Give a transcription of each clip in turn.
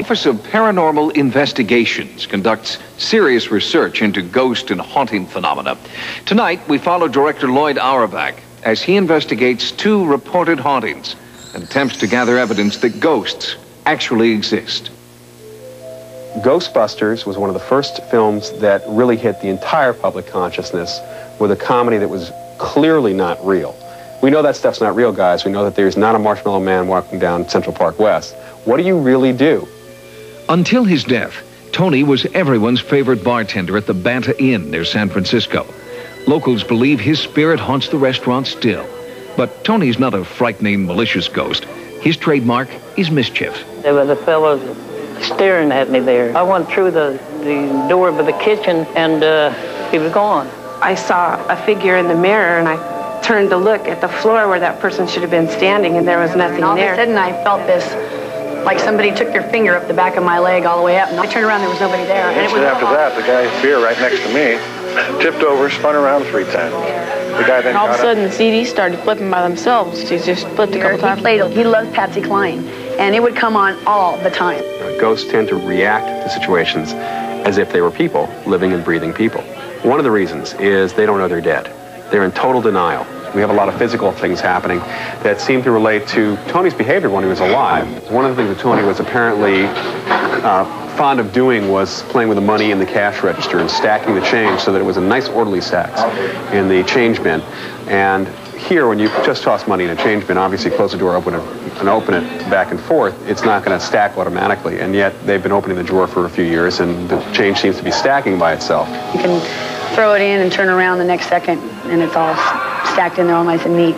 Office of Paranormal Investigations conducts serious research into ghost and haunting phenomena. Tonight, we follow Director Loyd Auerbach as he investigates 2 reported hauntings and attempts to gather evidence that ghosts actually exist. Ghostbusters was one of the first films that really hit the entire public consciousness with a comedy that was clearly not real. We know that stuff's not real, guys. We know that there's not a marshmallow man walking down Central Park West. What do you really do? Until his death, Tony was everyone's favorite bartender at the Banta Inn near San Francisco. Locals believe his spirit haunts the restaurant still. But Tony's not a frightening, malicious ghost. His trademark is mischief. There was a fellow staring at me there. I went through the door of the kitchen, and he was gone. I saw a figure in the mirror, and I turned to look at the floor where that person should have been standing, and there was nothing there. All of a sudden, I felt this, like somebody took their finger up the back of my leg all the way up, and I turned around, there was nobody there. And after that, the guy's beer right next to me tipped over, spun around 3 times. The guy then and all of a sudden, the CDs started flipping by themselves. He just flipped a couple times. He loved Patsy Cline, and it would come on all the time. Ghosts tend to react to situations as if they were people, living and breathing people. One of the reasons is they don't know they're dead. They're in total denial. We have a lot of physical things happening that seem to relate to Tony's behavior when he was alive. One of the things that Tony was apparently fond of doing was playing with the money in the cash register and stacking the change so that it was a nice orderly stacks in the change bin. And here, when you just toss money in a change bin, obviously close the door, open it back and forth, it's not going to stack automatically. And yet they've been opening the drawer for a few years, and the change seems to be stacking by itself. You can throw it in and turn around the next second, and it's all stacked in there all nice and neat.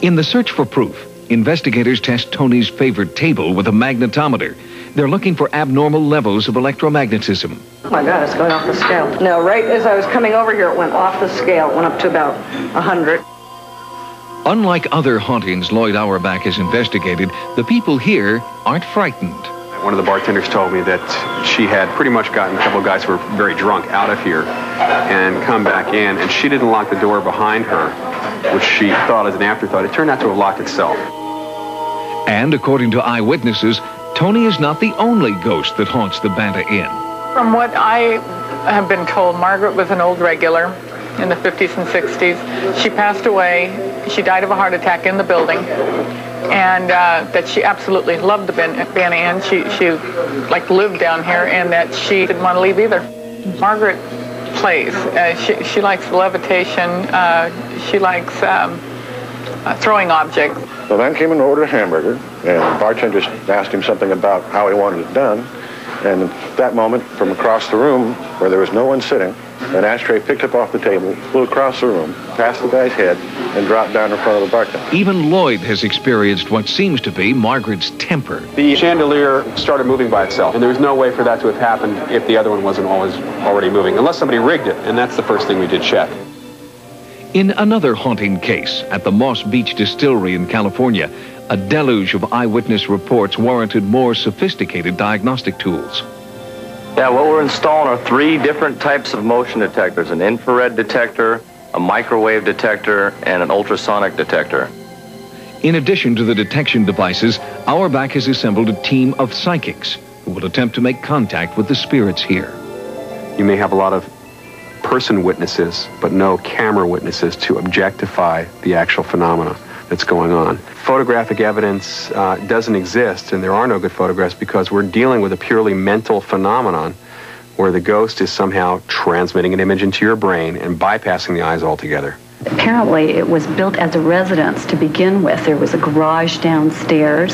In the search for proof, investigators test Tony's favorite table with a magnetometer. They're looking for abnormal levels of electromagnetism. Oh my God, it's going off the scale. No, right as I was coming over here, it went off the scale. It went up to about 100. Unlike other hauntings Loyd Auerbach has investigated, the people here aren't frightened. One of the bartenders told me that she had pretty much gotten a couple of guys who were very drunk out of here and come back in, and she didn't lock the door behind her, which she thought as an afterthought. It turned out to have locked itself. And according to eyewitnesses, Tony is not the only ghost that haunts the Banta Inn. From what I have been told, Margaret was an old regular in the 50s and 60s. She passed away. She died of a heart attack in the building. And that she absolutely loved the Banta Inn. She like lived down here, and that she didn't want to leave either. Margaret plays. She likes levitation. She likes throwing objects. So then came an order of hamburger, and the bartender asked him something about how he wanted it done. And at that moment, from across the room, where there was no one sitting, an ashtray picked up off the table, flew across the room, past the guy's head, and dropped down in front of the bartender. Even Loyd has experienced what seems to be Margaret's temper. The chandelier started moving by itself, and there was no way for that to have happened if the other one wasn't already moving, unless somebody rigged it, and that's the first thing we did check. In another haunting case at the Moss Beach Distillery in California, a deluge of eyewitness reports warranted more sophisticated diagnostic tools. Yeah, what we're installing are 3 different types of motion detectors: an infrared detector, a microwave detector, and an ultrasonic detector. In addition to the detection devices, Auerbach has assembled a team of psychics who will attempt to make contact with the spirits here. You may have a lot of person witnesses, but no camera witnesses to objectify the actual phenomena that's going on. Photographic evidence doesn't exist, and there are no good photographs because we're dealing with a purely mental phenomenon where the ghost is somehow transmitting an image into your brain and bypassing the eyes altogether. Apparently, it was built as a residence to begin with. There was a garage downstairs,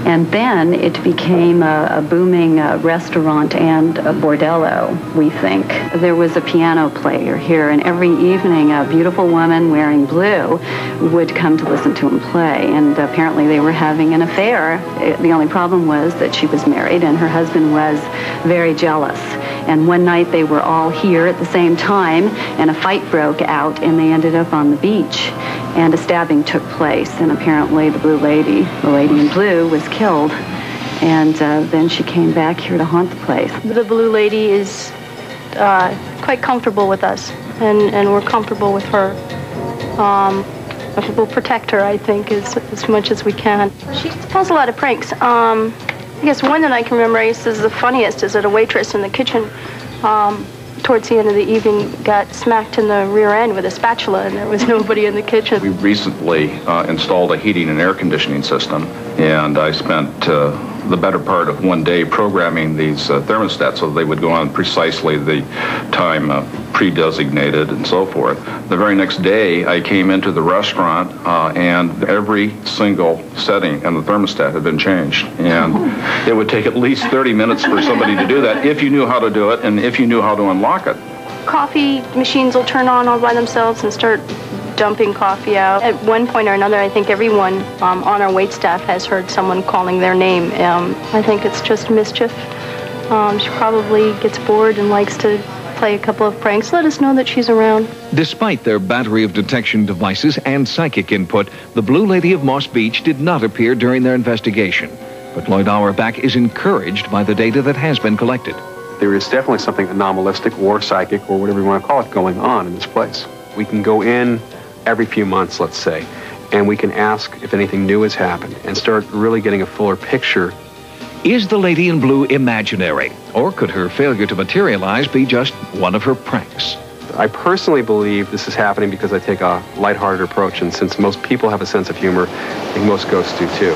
and then it became a booming restaurant and a bordello, we think. There was a piano player here, and every evening a beautiful woman wearing blue would come to listen to him play, and apparently they were having an affair. The only problem was that she was married, and her husband was very jealous. And one night they were all here at the same time, and a fight broke out, and they ended up on the beach, and a stabbing took place, and apparently the lady in blue, was killed, and then she came back here to haunt the place. The blue lady is quite comfortable with us, and we're comfortable with her. We'll protect her, I think, as much as we can. She has a lot of pranks. I guess one that I can remember, I guess is the funniest, is that a waitress in the kitchen towards the end of the evening got smacked in the rear end with a spatula, and there was nobody in the kitchen. We recently installed a heating and air conditioning system, and I spent the better part of one day programming these thermostats so they would go on precisely the time pre-designated and so forth. The very next day, I came into the restaurant and every single setting in the thermostat had been changed. And it would take at least 30 minutes for somebody to do that if you knew how to do it and if you knew how to unlock it. Coffee machines will turn on all by themselves and start dumping coffee out. At one point or another, I think everyone on our waitstaff has heard someone calling their name. I think it's just mischief. She probably gets bored and likes to play a couple of pranks. Let us know that she's around. Despite their battery of detection devices and psychic input, the Blue Lady of Moss Beach did not appear during their investigation. But Loyd Auerbach is encouraged by the data that has been collected. There is definitely something anomalistic or psychic or whatever you want to call it going on in this place. We can go in every few months, let's say, and we can ask if anything new has happened and start really getting a fuller picture. Is the Lady in Blue imaginary, or could her failure to materialize be just one of her pranks? I personally believe this is happening because I take a lighthearted approach, and since most people have a sense of humor, I think most ghosts do too.